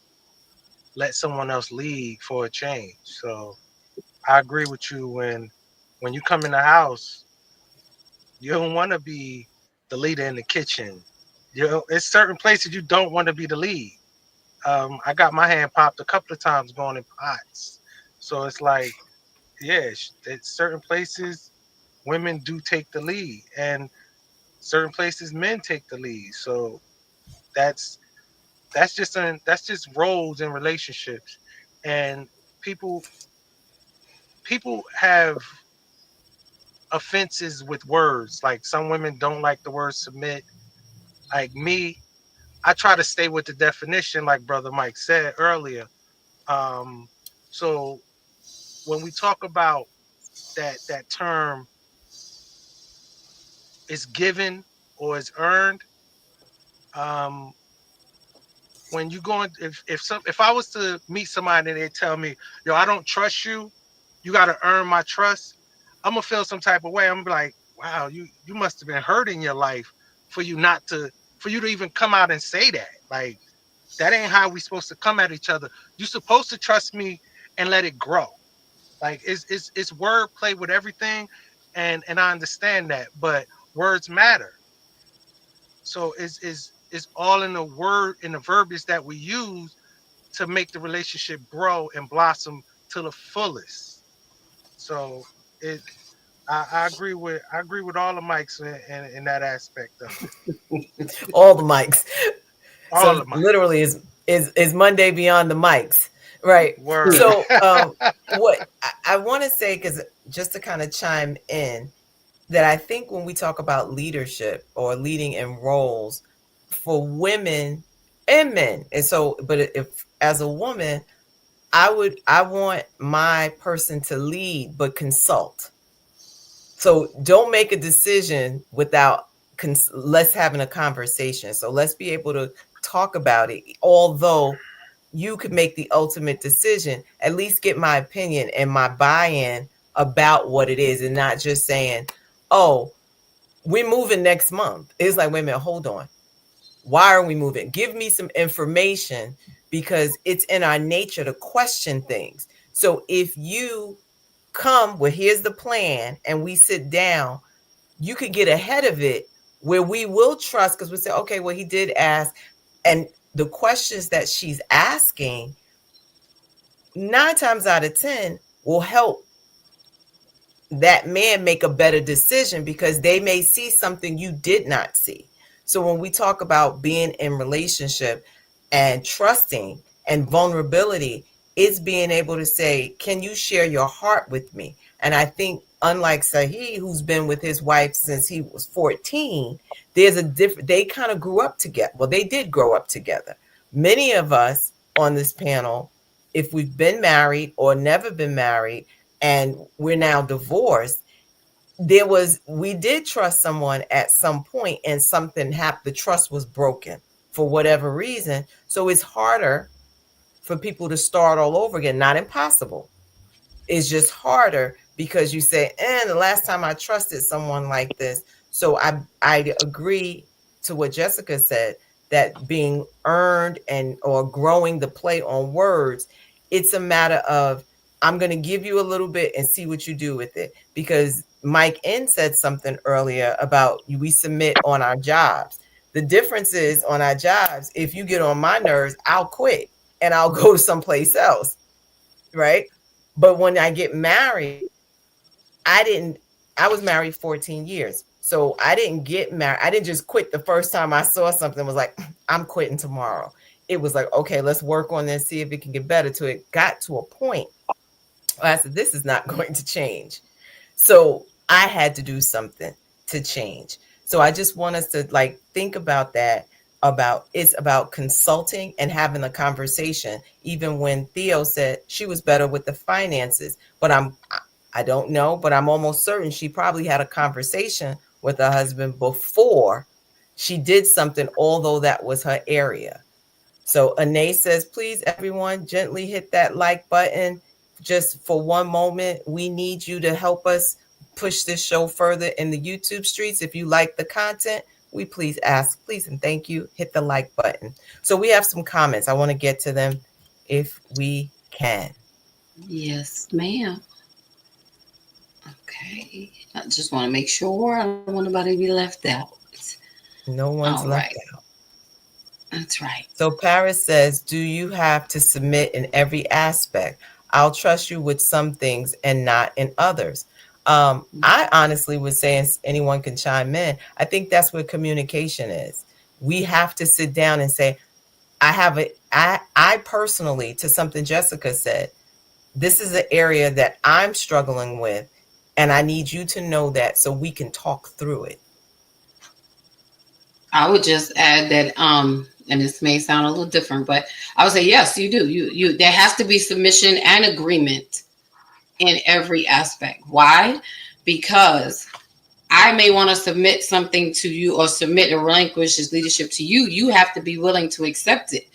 let someone else lead for a change. So I agree with you when you come in the house, you don't want to be the leader in the kitchen. You know, it's certain places you don't want to be the lead. I got my hand popped a couple of times going in pots. So it's like, yeah, it's certain places women do take the lead, and certain places men take the lead. So that's that's just roles in relationships, and people people have offenses with words. Like some women don't like the word submit. Like me, I try to stay with the definition, like Brother Mike said earlier. Um, so when we talk about that term is given or is earned, um, when you go in, if I was to meet somebody and they tell me, yo, I don't trust you, you got to earn my trust, I'm gonna feel some type of way. I'm gonna be like, wow, you must have been hurt in your life for you not to for you to even come out and say that. Like that ain't how we supposed to come at each other. You're supposed to trust me and let it grow. Like it's wordplay with everything, and I understand that, but words matter. So it's all in the word in the verbiage that we use to make the relationship grow and blossom to the fullest. So it I agree with all the mics in that aspect of it. All the mics. All So the mics. literally is Monday beyond the mics, right? Word. So what I want to say, because just to kind of chime in, that I think when we talk about leadership or leading in roles for women and men, and so, but if as a woman, I want my person to lead but consult. So don't make a decision without let's having a conversation. So let's be able to talk about it. Although you could make the ultimate decision, at least get my opinion and my buy-in about what it is, and not just saying, "Oh, we're moving next month." It's like, wait a minute, hold on. Why are we moving? Give me some information, because it's in our nature to question things. So if you come with, here's the plan, and we sit down, you could get ahead of it, where we will trust, because we say, okay, well, he did ask. And the questions that she's asking, 9 times out of 10, will help that man make a better decision, because they may see something you did not see. So when we talk about being in relationship and trusting and vulnerability, it's being able to say, can you share your heart with me? And I think, unlike Sahi, who's been with his wife since he was 14, there's a different, they kind of grew up together. Well, they did grow up together. Many of us on this panel, if we've been married or never been married, and we're now divorced, we did trust someone at some point, and something happened, the trust was broken for whatever reason. So it's harder for people to start all over again. Not impossible, it's just harder, because you say, the last time I trusted someone like this. So I agree to what Jessica said, that being earned and or growing the play on words, it's a matter of, I'm going to give you a little bit and see what you do with it. Because Mike N said something earlier about we submit on our jobs. The difference is, on our jobs, if you get on my nerves, I'll quit and I'll go to someplace else, right? But when I get married, I didn't, I was married 14 years. So I didn't get married. I didn't just quit the first time I saw something, was like, I'm quitting tomorrow. It was like, okay, let's work on this, see if it can get better. To it got to a point where I said, this is not going to change. So I had to do something to change. So I just want us to like think about that. it's about consulting and having a conversation. Even when Theo said she was better with the finances, but I don't know, but I'm almost certain she probably had a conversation with her husband before she did something, although that was her area. So Anae says, please, everyone, gently hit that like button just for one moment. We need you to help us push this show further in the YouTube streets. If you like the content, we please ask, please, and thank you, hit the like button. So we have some comments. I want to get to them if we can. Yes, ma'am. Okay. I just want to make sure I don't want nobody to be left out. No All one's right. left out. That's right. So Paris says, do you have to submit in every aspect? I'll trust you with some things and not in others. I honestly would say, and anyone can chime in, I think that's where communication is. We have to sit down and say, I personally, to something Jessica said, this is an area that I'm struggling with, and I need you to know that so we can talk through it. I would just add that, and this may sound a little different, but I would say yes, you do. You there has to be submission and agreement in every aspect. Why? Because I may want to submit something to you or submit or relinquish his leadership to you. You have to be willing to accept it.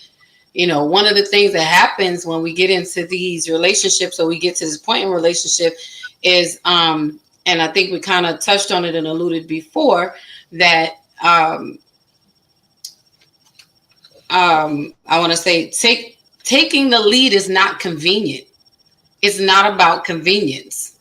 You know, one of the things that happens when we get into these relationships or we get to this point in relationship is, and I think we kind of touched on it and alluded before, that I want to say taking the lead is not convenient. It's not about convenience.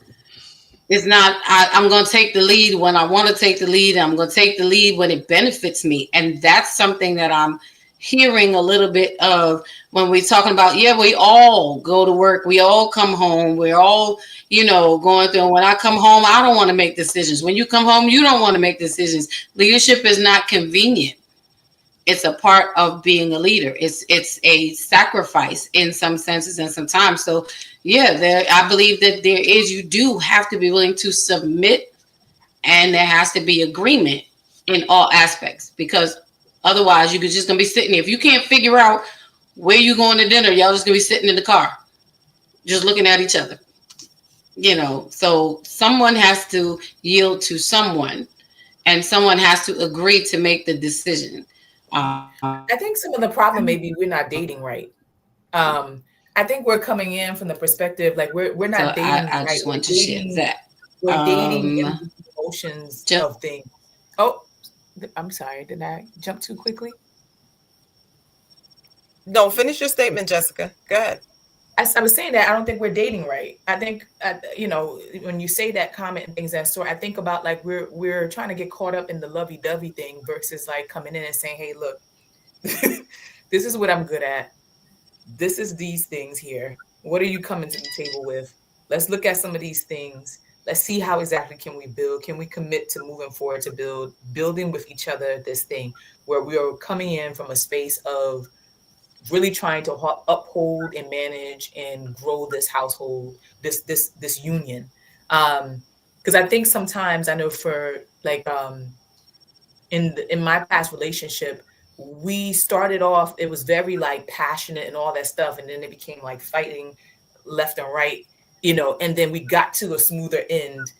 It's not, I'm going to take the lead when I want to take the lead. I'm going to take the lead when it benefits me. And that's something that I'm hearing a little bit of when we're talking about, yeah, we all go to work. We all come home. We're all, going through. And when I come home, I don't want to make decisions. When you come home, you don't want to make decisions. Leadership is not convenient. It's a part of being a leader. It's a sacrifice in some senses and sometimes. So yeah, I believe that you do have to be willing to submit, and there has to be agreement in all aspects, because otherwise you're just gonna be sitting there. If you can't figure out where you're going to dinner, y'all just gonna be sitting in the car, just looking at each other. So someone has to yield to someone, and someone has to agree to make the decision. I think some of the problem may be we're not dating right. I think we're coming in from the perspective like we're So not dating I right. just want to share that. We're dating in the emotions of things. Oh, I'm sorry. Did I jump too quickly? No, finish your statement, Jessica. Go ahead. I was saying that I don't think we're dating right. I think when you say that comment and things that sort, I think about like we're trying to get caught up in the lovey-dovey thing versus like coming in and saying, "Hey, look, this is what I'm good at. This is these things here. What are you coming to the table with? Let's look at some of these things. Let's see how exactly can we build? Can we commit to moving forward to building with each other this thing where we are coming in from a space of really trying to uphold and manage and grow this household, this union. Because I think sometimes I know for like in my past relationship, we started off, it was very like passionate and all that stuff, and then it became like fighting left and right, and then we got to a smoother end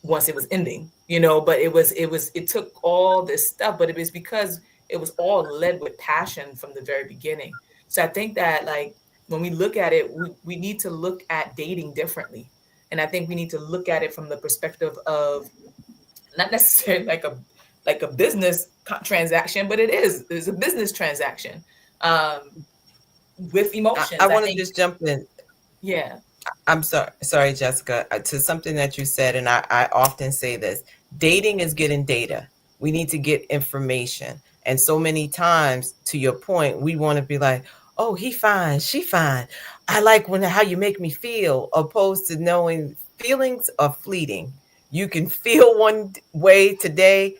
once it was ending, but it took all this stuff, but it was because it was all led with passion from the very beginning. So I think that like when we look at it, we need to look at dating differently. And I think we need to look at it from the perspective of not necessarily like a business transaction, but it's a business transaction with emotions. I want to just jump in. Yeah. I'm sorry, Jessica, to something that you said, and I often say this: dating is getting data. We need to get information, and so many times, to your point, we want to be like, "Oh, he fine, she fine. I like how you make me feel," opposed to knowing feelings are fleeting. You can feel one way today.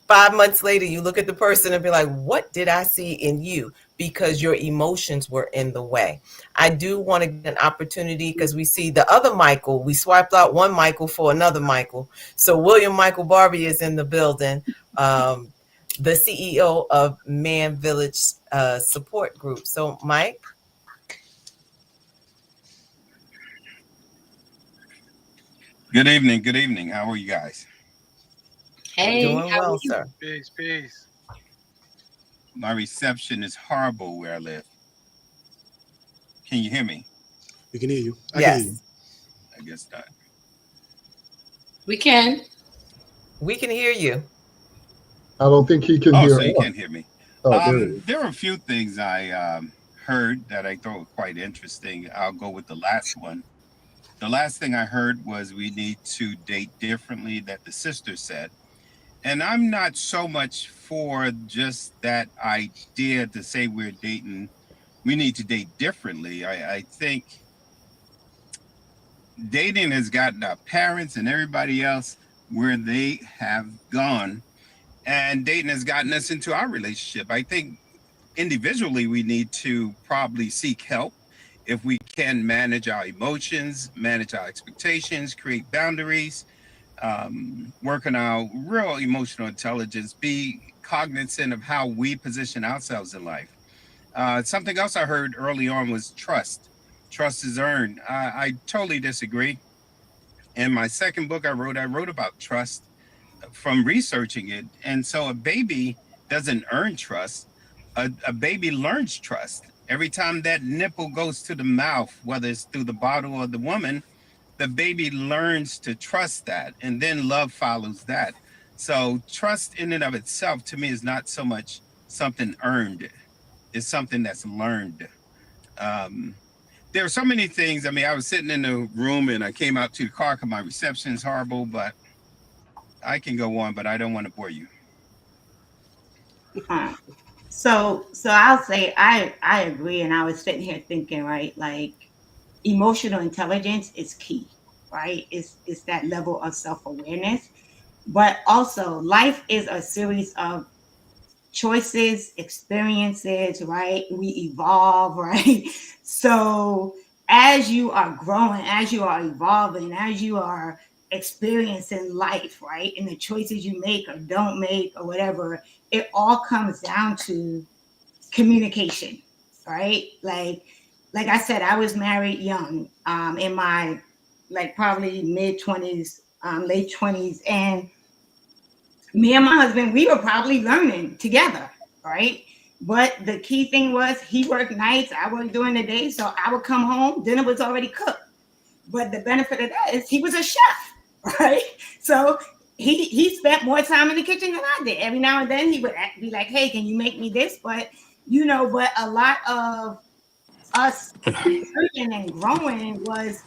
5 months later, you look at the person and be like, "What did I see in you?" Because your emotions were in the way. I do want to get an opportunity because we see the other Michael. We swiped out one Michael for another Michael. So William Michael Barbie is in the building. the CEO of Man Village Support Group. So, Mike. Good evening. Good evening. How are you guys? Hey, Doing how are well, you? sir. Peace, peace. My reception is horrible where I live. Can you hear me? We can hear you. I can hear you. Yes, I guess not. We can. we can hear you. I don't think he can Oh, hear so you us. can't hear me. Oh, there it is. There are a few things I heard that I thought were quite interesting. I'll go with the last one. The last thing I heard was we need to date differently, that the sister said. And I'm not so much for just that idea to say we're dating, we need to date differently. I think dating has gotten our parents and everybody else where they have gone, and dating has gotten us into our relationship. I think individually we need to probably seek help if we can manage our emotions, manage our expectations, create boundaries, work on our real emotional intelligence, be cognizant of how we position ourselves in life. Something else I heard early on was trust. Trust is earned. I totally disagree. In my second book I wrote about trust from researching it. And so a baby doesn't earn trust. A baby learns trust. Every time that nipple goes to the mouth, whether it's through the bottle or the woman, the baby learns to trust that. And then love follows that. So trust in and of itself to me is not so much something earned, it's something that's learned. Um, there are so many things. I mean, I was sitting in the room and I came out to the car because my reception is horrible, but I can go on, but I don't want to bore you. Uh, so I'll say I agree, and I was sitting here thinking, right, like emotional intelligence is key, right? It's that level of self-awareness, but also life is a series of choices, experiences, right? We evolve, right? So as you are growing, as you are evolving, as you are experiencing life, right? And the choices you make or don't make or whatever, it all comes down to communication, right? Like I said, I was married young, in my like probably mid 20s, late 20s, and me and my husband, we were probably learning together, right? But the key thing was he worked nights, I worked during the day. So I would come home, dinner was already cooked. But the benefit of that is he was a chef, right? So he spent more time in the kitchen than I did. Every now and then he would be like, hey, can you make me this? But but a lot of us learning and growing was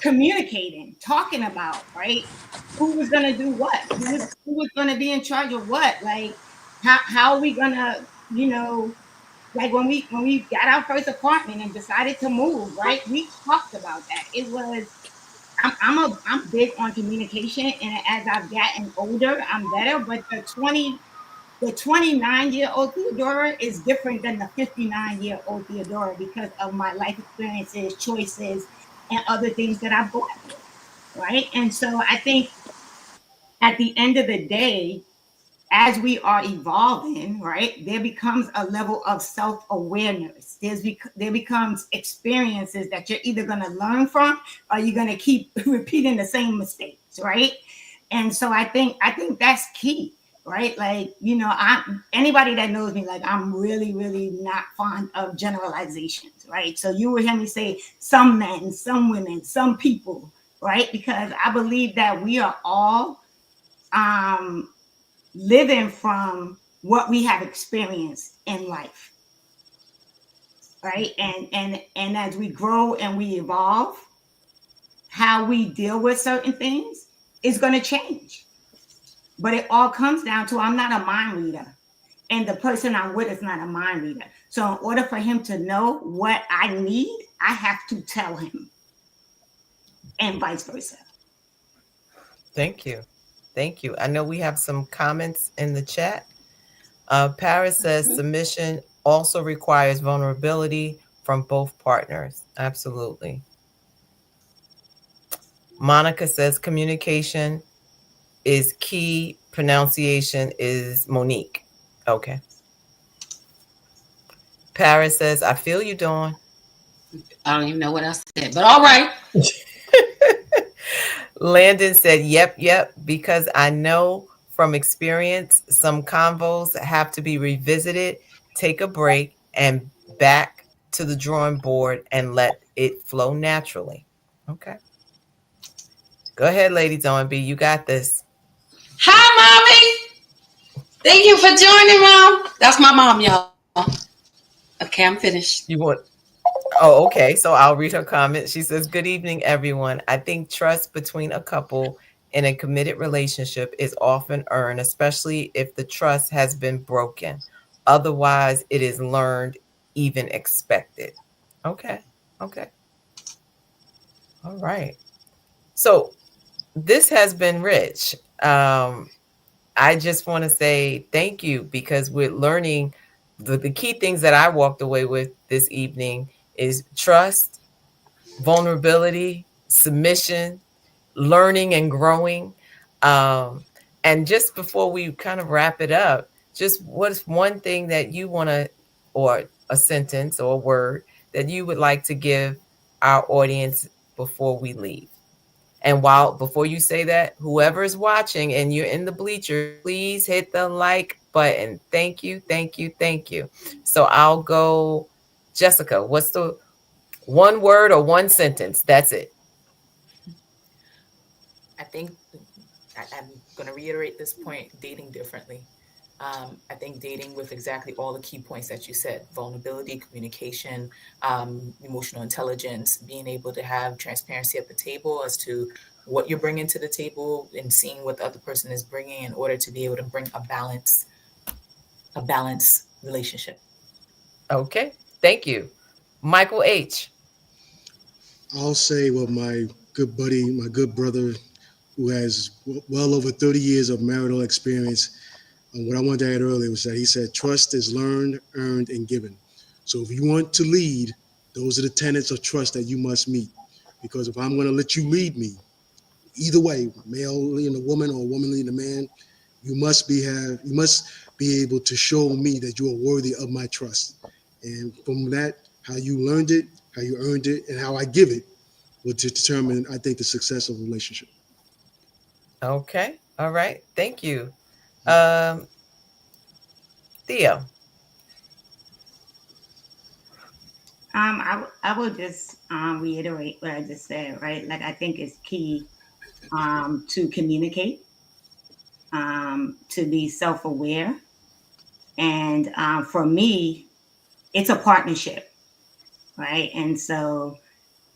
communicating, talking about, right? Who was gonna do what? Who was gonna be in charge of what? Like how are we gonna, like when we got our first apartment and decided to move, right? We talked about that. It was I'm big on communication, and as I've gotten older, I'm better. But the 29-year-old Theodora is different than the 59-year-old Theodora because of my life experiences, choices, and other things that I've gone through. Right. And so I think at the end of the day, as we are evolving, right, there becomes a level of self-awareness. There becomes experiences that you're either going to learn from or you're going to keep repeating the same mistakes, right? And so I think that's key, right? Like, I anybody that knows me, like I'm really, really not fond of generalizations, right? So you will hear me say some men, some women, some people, right? Because I believe that we are all um living from what we have experienced in life, right? And as we grow and we evolve, how we deal with certain things is going to change. But it all comes down to I'm not a mind reader, and the person I'm with is not a mind reader. So in order for him to know what I need, I have to tell him, and vice versa. Thank you. Thank you. I know we have some comments in the chat. Paris says Mhm. submission also requires vulnerability from both partners. Absolutely. Monica says communication is key pronunciation is Monique. Okay. Paris says, I feel you, Dawn. I don't even know what I said, but all right. Landon said, yep, yep, because I know from experience some convos have to be revisited, take a break, and back to the drawing board and let it flow naturally. Okay. Go ahead, Lady Dawn B. You got this. Hi, mommy. Thank you for joining, mom. That's my mom, y'all. Okay, I'm finished. You want Oh, okay. So I'll read her comment. She says, good evening, everyone. I think trust between a couple in a committed relationship is often earned, especially if the trust has been broken. Otherwise, it is learned, even expected. Okay. Okay. All right. So this has been rich. I just want to say thank you because we're learning the key things that I walked away with this evening is trust, vulnerability, submission, learning and growing. Um, and just before we kind of wrap it up, just what's one thing that you want to, or a sentence or a word that you would like to give our audience before we leave? And while before you say that, whoever is watching and you're in the bleachers, please hit the like button. Thank you, thank you, thank you. So I'll go, Jessica. What's the one word or one sentence? That's it. I think I'm going to reiterate this point, dating differently. I think dating with exactly all the key points that you said: vulnerability, communication, emotional intelligence, being able to have transparency at the table as to what you're bringing to the table and seeing what the other person is bringing in order to be able to bring a balanced relationship. Okay. Thank you. Michael H. I'll say what my good buddy, my good brother, who has well over 30 years of marital experience. And what I wanted to add earlier was that he said, trust is learned, earned, and given. So if you want to lead, those are the tenets of trust that you must meet. Because if I'm going to let you lead me, either way, male leading a woman or a woman leading a man, you must be able to show me that you are worthy of my trust. And from that, how you learned it, how you earned it, and how I give it will determine, I think, the success of a relationship. Okay. All right. Thank you. Um, Theo. I will just reiterate what I just said, right? Like, I think it's key to communicate, to be self aware. And for me, it's a partnership, right? And so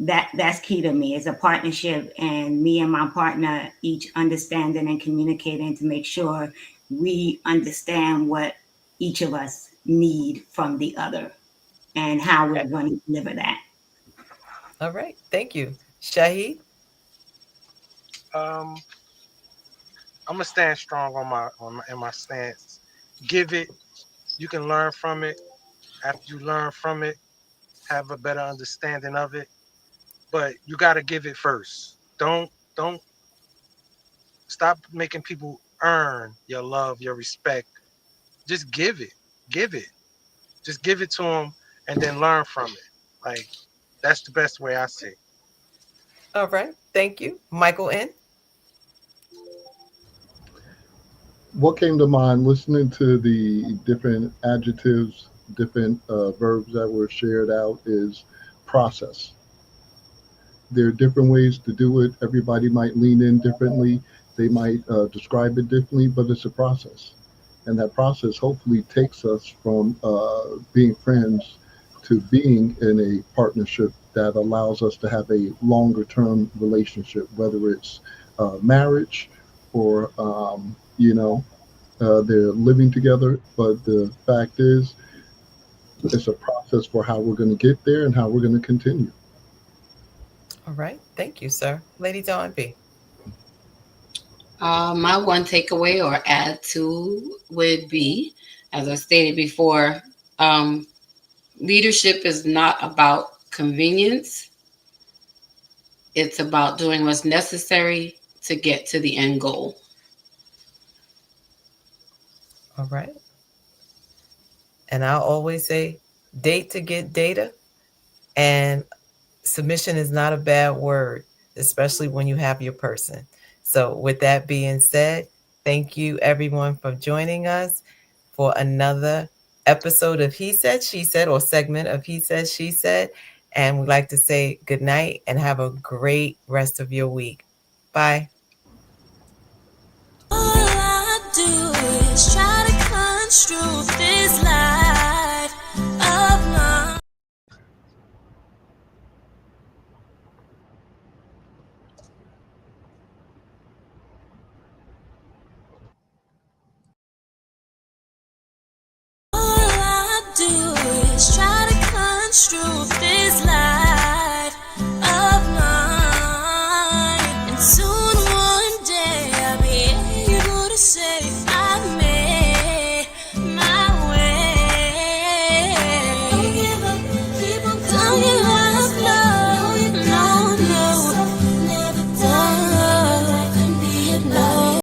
that's key to me. It's a partnership, and me and my partner each understanding and communicating to make sure we understand what each of us need from the other and how we're Okay. going to deliver that. All right. Thank you. Shahid. Um, I'm gonna stand strong in my stance. Give it. You can learn from it. After you learn from it, have a better understanding of it. But you got to give it first. Don't stop making people earn your love, your respect. Just give it. Give it. Just give it to them, and then learn from it. Like that's the best way I see. All right. Thank you. Michael N. What came to mind listening to the different adjectives, different verbs that were shared out is process. There are different ways to do it. Everybody might lean in differently. They might describe it differently, but it's a process. And that process hopefully takes us from being friends to being in a partnership that allows us to have a longer term relationship, whether it's marriage or, they're living together. But the fact is, it's a process for how we're going to get there and how we're going to continue. All right. Thank you, sir. Lady Dawn B. My one takeaway or add to would be, as I stated before, um, leadership is not about convenience. It's about doing what's necessary to get to the end goal. All right. And I'll always say date to get data. And submission is not a bad word, especially when you have your person. So, with that being said, thank you everyone for joining us for another episode of He Said, She Said, or segment of He Said, She Said. And we'd like to say good night and have a great rest of your week. Bye. All I do is try to construe this life.